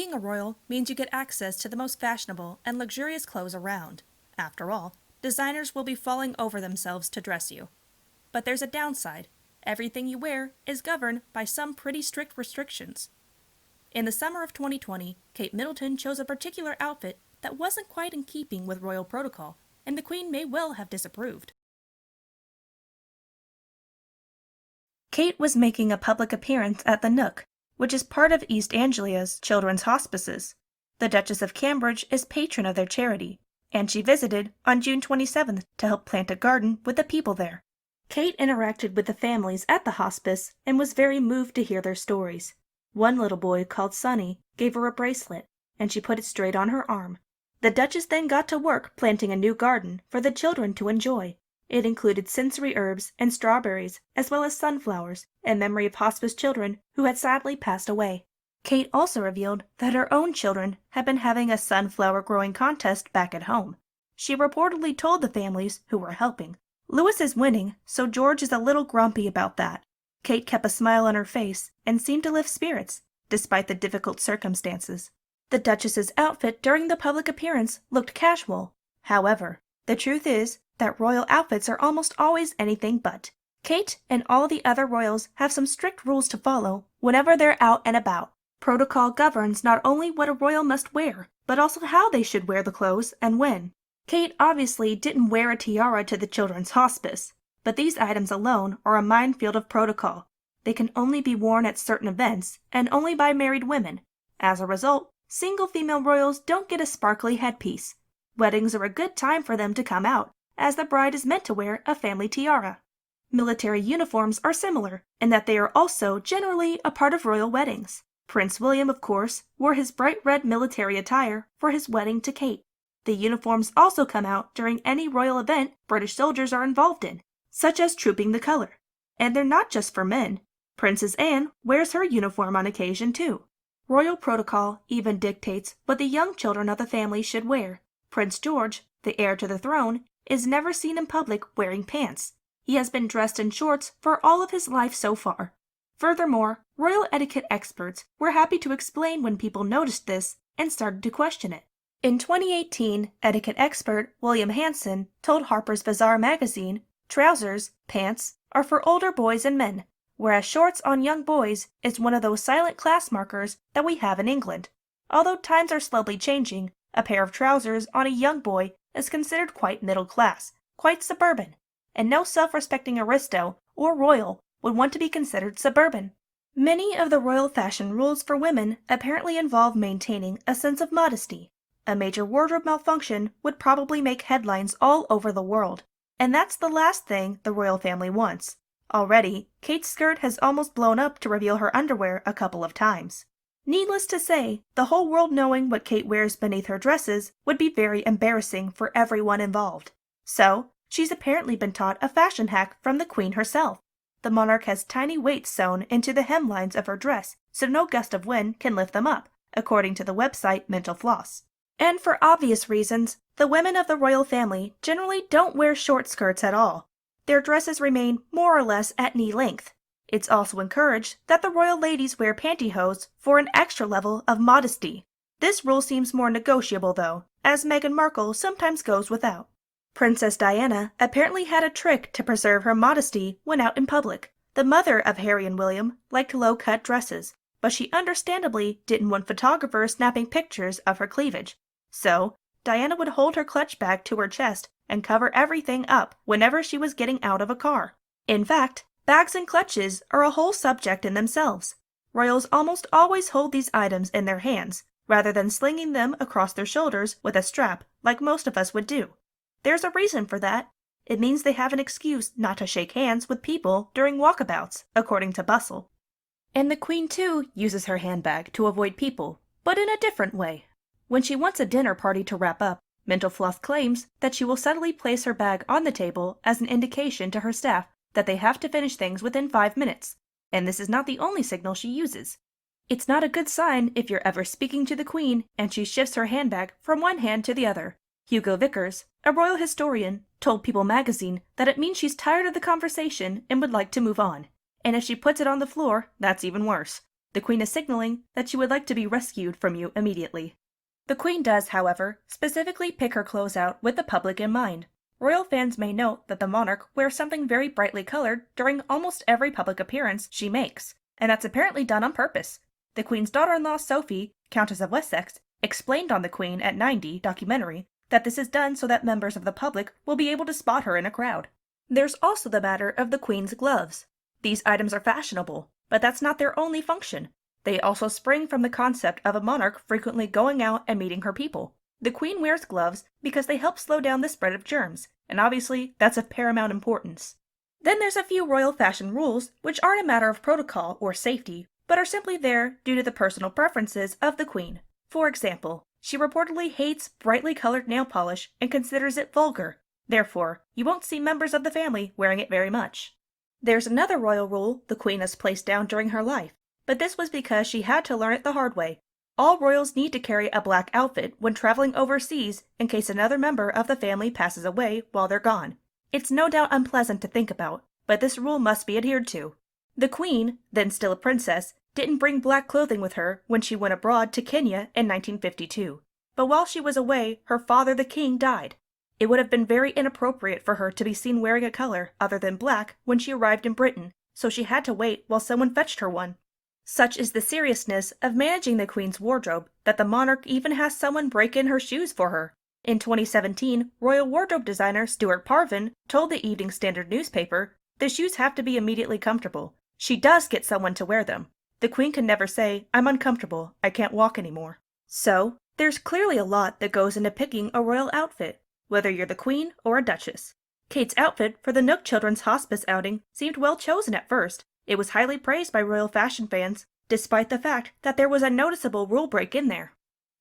Being a royal means you get access to the most fashionable and luxurious clothes around. After all, designers will be falling over themselves to dress you. But there's a downside. Everything you wear is governed by some pretty strict restrictions. In the summer of 2020, Kate Middleton chose a particular outfit that wasn't quite in keeping with royal protocol, and the Queen may well have disapproved. Kate was making a public appearance at the Nook, which is part of East Anglia's children's hospices. The Duchess of Cambridge is patron of their charity, and she visited on June 27th to help plant a garden with the people there. Kate interacted with the families at the hospice and was very moved to hear their stories. One little boy, called Sonny, gave her a bracelet, and she put it straight on her arm. The Duchess then got to work planting a new garden for the children to enjoy. It included sensory herbs and strawberries, as well as sunflowers, in memory of hospice children who had sadly passed away. Kate also revealed that her own children had been having a sunflower growing contest back at home. She reportedly told the families who were helping, "Lewis is winning, so George is a little grumpy about that." Kate kept a smile on her face and seemed to lift spirits, despite the difficult circumstances. The Duchess's outfit during the public appearance looked casual. However, the truth is that royal outfits are almost always anything but. Kate and all the other royals have some strict rules to follow whenever they're out and about. Protocol governs not only what a royal must wear, but also how they should wear the clothes and when. Kate obviously didn't wear a tiara to the children's hospice, but these items alone are a minefield of protocol. They can only be worn at certain events and only by married women. As a result, single female royals don't get a sparkly headpiece. Weddings are a good time for them to come out, as the bride is meant to wear a family tiara. Military uniforms are similar in that they are also generally a part of royal weddings. Prince William, of course, wore his bright red military attire for his wedding to Kate. The uniforms also come out during any royal event British soldiers are involved in, such as Trooping the Colour. And they're not just for men. Princess Anne wears her uniform on occasion too. Royal protocol even dictates what the young children of the family should wear. Prince George, the heir to the throne, is never seen in public wearing pants. He has been dressed in shorts for all of his life so far. Furthermore, royal etiquette experts were happy to explain when people noticed this and started to question it. In 2018, etiquette expert William Hanson told Harper's Bazaar magazine, "Trousers, pants, are for older boys and men, whereas shorts on young boys is one of those silent class markers that we have in England. Although times are slowly changing, a pair of trousers on a young boy is considered quite middle class, quite suburban, and no self-respecting aristo or royal would want to be considered suburban." Many of the royal fashion rules for women apparently involve maintaining a sense of modesty. A major wardrobe malfunction would probably make headlines all over the world, and that's the last thing the royal family wants. Already, Kate's skirt has almost blown up to reveal her underwear a couple of times. Needless to say, the whole world knowing what Kate wears beneath her dresses would be very embarrassing for everyone involved. So, she's apparently been taught a fashion hack from the Queen herself. The monarch has tiny weights sewn into the hemlines of her dress so no gust of wind can lift them up, according to the website Mental Floss. And for obvious reasons, the women of the royal family generally don't wear short skirts at all. Their dresses remain more or less at knee length. It's also encouraged that the royal ladies wear pantyhose for an extra level of modesty. This rule seems more negotiable though, as Meghan Markle sometimes goes without. Princess Diana apparently had a trick to preserve her modesty when out in public. The mother of Harry and William liked low-cut dresses, but she understandably didn't want photographers snapping pictures of her cleavage. So, Diana would hold her clutch bag to her chest and cover everything up whenever she was getting out of a car. In fact, bags and clutches are a whole subject in themselves. Royals almost always hold these items in their hands, rather than slinging them across their shoulders with a strap like most of us would do. There's a reason for that. It means they have an excuse not to shake hands with people during walkabouts, according to Bustle. And the Queen too uses her handbag to avoid people, but in a different way. When she wants a dinner party to wrap up, Mental Floss claims that she will subtly place her bag on the table as an indication to her staff that they have to finish things within 5 minutes. And this is not the only signal she uses. It's not a good sign if you're ever speaking to the Queen and she shifts her handbag from one hand to the other. Hugo Vickers, a royal historian, told People magazine that it means she's tired of the conversation and would like to move on. And if she puts it on the floor, that's even worse. The Queen is signaling that she would like to be rescued from you immediately. The Queen does, however, specifically pick her clothes out with the public in mind. Royal fans may note that the monarch wears something very brightly colored during almost every public appearance she makes, and that's apparently done on purpose. The Queen's daughter-in-law Sophie, Countess of Wessex, explained on the Queen at 90 documentary that this is done so that members of the public will be able to spot her in a crowd. There's also the matter of the Queen's gloves. These items are fashionable, but that's not their only function. They also spring from the concept of a monarch frequently going out and meeting her people. The Queen wears gloves because they help slow down the spread of germs, and obviously that's of paramount importance. Then there's a few royal fashion rules which aren't a matter of protocol or safety, but are simply there due to the personal preferences of the Queen. For example, she reportedly hates brightly colored nail polish and considers it vulgar. Therefore, you won't see members of the family wearing it very much. There's another royal rule the Queen has placed down during her life, but this was because she had to learn it the hard way. All royals need to carry a black outfit when traveling overseas in case another member of the family passes away while they're gone. It's no doubt unpleasant to think about, but this rule must be adhered to. The Queen, then still a princess, didn't bring black clothing with her when she went abroad to Kenya in 1952. But while she was away, her father the king died. It would have been very inappropriate for her to be seen wearing a color other than black when she arrived in Britain, so she had to wait while someone fetched her one. Such is the seriousness of managing the Queen's wardrobe that the monarch even has someone break in her shoes for her. In 2017, royal wardrobe designer Stuart Parvin told the Evening Standard newspaper, "The shoes have to be immediately comfortable. She does get someone to wear them. The Queen can never say, 'I'm uncomfortable, I can't walk anymore.'" So, there's clearly a lot that goes into picking a royal outfit, whether you're the Queen or a duchess. Kate's outfit for the Nook Children's Hospice outing seemed well chosen at first. It was highly praised by royal fashion fans, despite the fact that there was a noticeable rule break in there.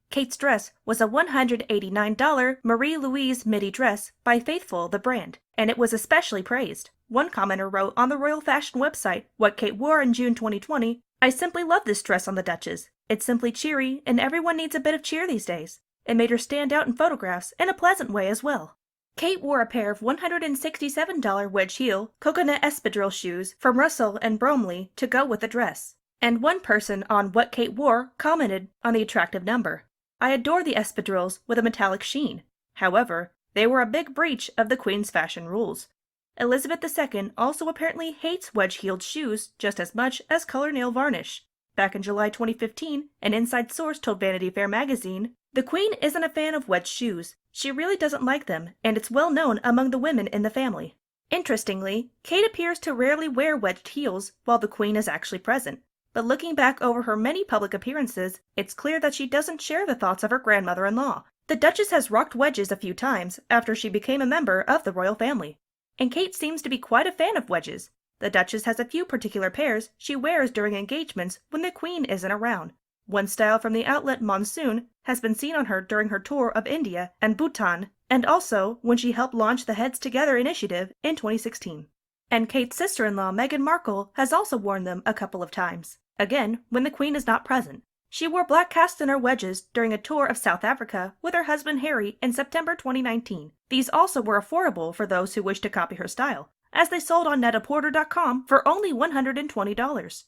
Kate's dress was a $189 Marie-Louise midi dress by Faithful the brand, and it was especially praised. One commenter wrote on the royal fashion website what Kate wore in June 2020, "I simply love this dress on the Duchess. It's simply cheery, and everyone needs a bit of cheer these days. It made her stand out in photographs in a pleasant way as well." Kate wore a pair of $167 wedge heel coconut espadrille shoes from Russell and Bromley to go with the dress. And one person on What Kate Wore commented on the attractive number. "I adore the espadrilles with a metallic sheen. However, they were a big breach of the Queen's fashion rules." Elizabeth II also apparently hates wedge-heeled shoes just as much as color nail varnish. Back in July 2015, an inside source told Vanity Fair magazine, "The Queen isn't a fan of wedge shoes. She really doesn't like them, and it's well known among the women in the family." Interestingly, Kate appears to rarely wear wedged heels while the Queen is actually present. But looking back over her many public appearances, it's clear that she doesn't share the thoughts of her grandmother-in-law. The Duchess has rocked wedges a few times after she became a member of the royal family. And Kate seems to be quite a fan of wedges. The Duchess has a few particular pairs she wears during engagements when the Queen isn't around. One style from the outlet Monsoon has been seen on her during her tour of India and Bhutan, and also when she helped launch the Heads Together initiative in 2016. And Kate's sister-in-law Meghan Markle has also worn them a couple of times, again when the Queen is not present. She wore black cast-iron wedges during a tour of South Africa with her husband Harry in September 2019. These also were affordable for those who wish to copy her style, as they sold on Net-a-Porter.com for only $120.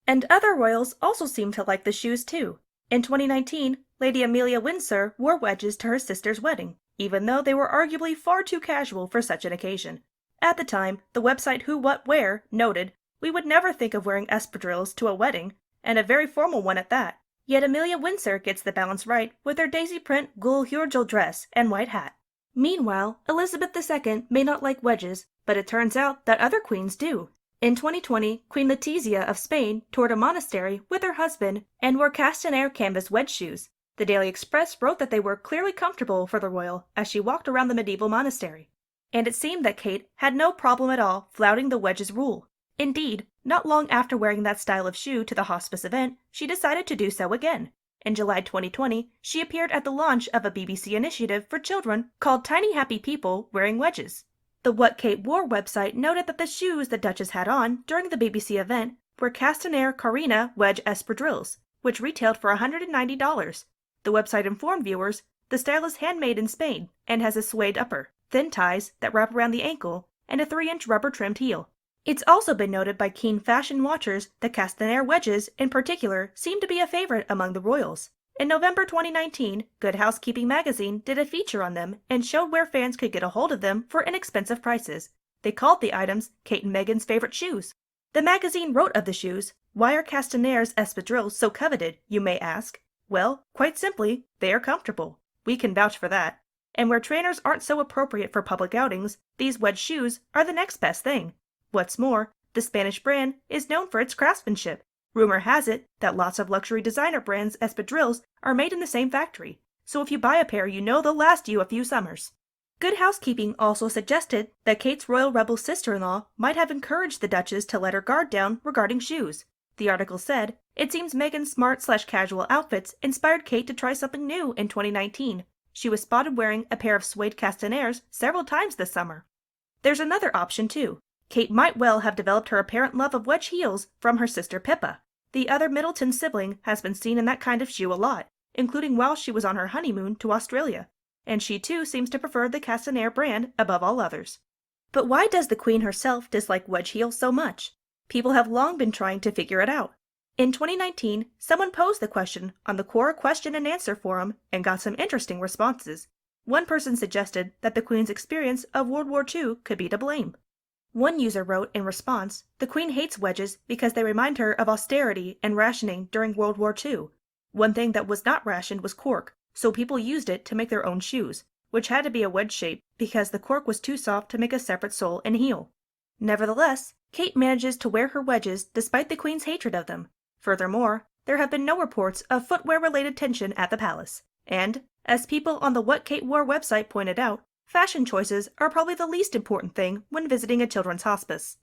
And other royals also seem to like the shoes too. In 2019, Lady Amelia Windsor wore wedges to her sister's wedding, even though they were arguably far too casual for such an occasion. At the time, the website Who What Wear noted, "We would never think of wearing espadrilles to a wedding, and a very formal one at that." Yet Amelia Windsor gets the balance right with her daisy print Gul Hjorgel dress and white hat. Meanwhile, Elizabeth II may not like wedges, but it turns out that other queens do. In 2020, Queen Letizia of Spain toured a monastery with her husband and wore cast-iron canvas wedge shoes. The Daily Express wrote that they were clearly comfortable for the royal as she walked around the medieval monastery. And it seemed that Kate had no problem at all flouting the wedges rule. Indeed, not long after wearing that style of shoe to the hospice event, she decided to do so again. In July 2020, she appeared at the launch of a BBC initiative for children called Tiny Happy People Wearing Wedges. The What Kate Wore website noted that the shoes the Duchess had on during the BBC event were cast-iron Carina wedge espadrilles, which retailed for $190. The website informed viewers the style is handmade in Spain and has a suede upper, thin ties that wrap around the ankle, and a 3-inch rubber-trimmed heel. It's also been noted by keen fashion watchers that castaner wedges, in particular, seem to be a favorite among the royals. In November 2019, Good Housekeeping magazine did a feature on them and showed where fans could get a hold of them for inexpensive prices. They called the items Kate and Meghan's favorite shoes. The magazine wrote of the shoes, "Why are castaners espadrilles so coveted, you may ask? Well, quite simply, they are comfortable. We can vouch for that. And where trainers aren't so appropriate for public outings, these wedge shoes are the next best thing. What's more, the Spanish brand is known for its craftsmanship. Rumor has it that lots of luxury designer brands' espadrilles are made in the same factory, so if you buy a pair you know they'll last you a few summers." Good Housekeeping also suggested that Kate's royal rebel sister-in-law might have encouraged the Duchess to let her guard down regarding shoes. The article said, "It seems Meghan's smart/casual outfits inspired Kate to try something new in 2019. She was spotted wearing a pair of suede castaners several times this summer." There's another option too. Kate might well have developed her apparent love of wedge heels from her sister Pippa. The other Middleton sibling has been seen in that kind of shoe a lot, including while she was on her honeymoon to Australia, and she too seems to prefer the castaner brand above all others. But why does the Queen herself dislike wedge heels so much? People have long been trying to figure it out. In 2019, someone posed the question on the Quora question and answer forum and got some interesting responses. One person suggested that the Queen's experience of World War II could be to blame. One user wrote in response, "The Queen hates wedges because they remind her of austerity and rationing during World War II. One thing that was not rationed was cork, so people used it to make their own shoes, which had to be a wedge shape because the cork was too soft to make a separate sole and heel." Nevertheless, Kate manages to wear her wedges despite the Queen's hatred of them. Furthermore, there have been no reports of footwear-related tension at the palace. And, as people on the What Kate Wore website pointed out, fashion choices are probably the least important thing when visiting a children's hospice.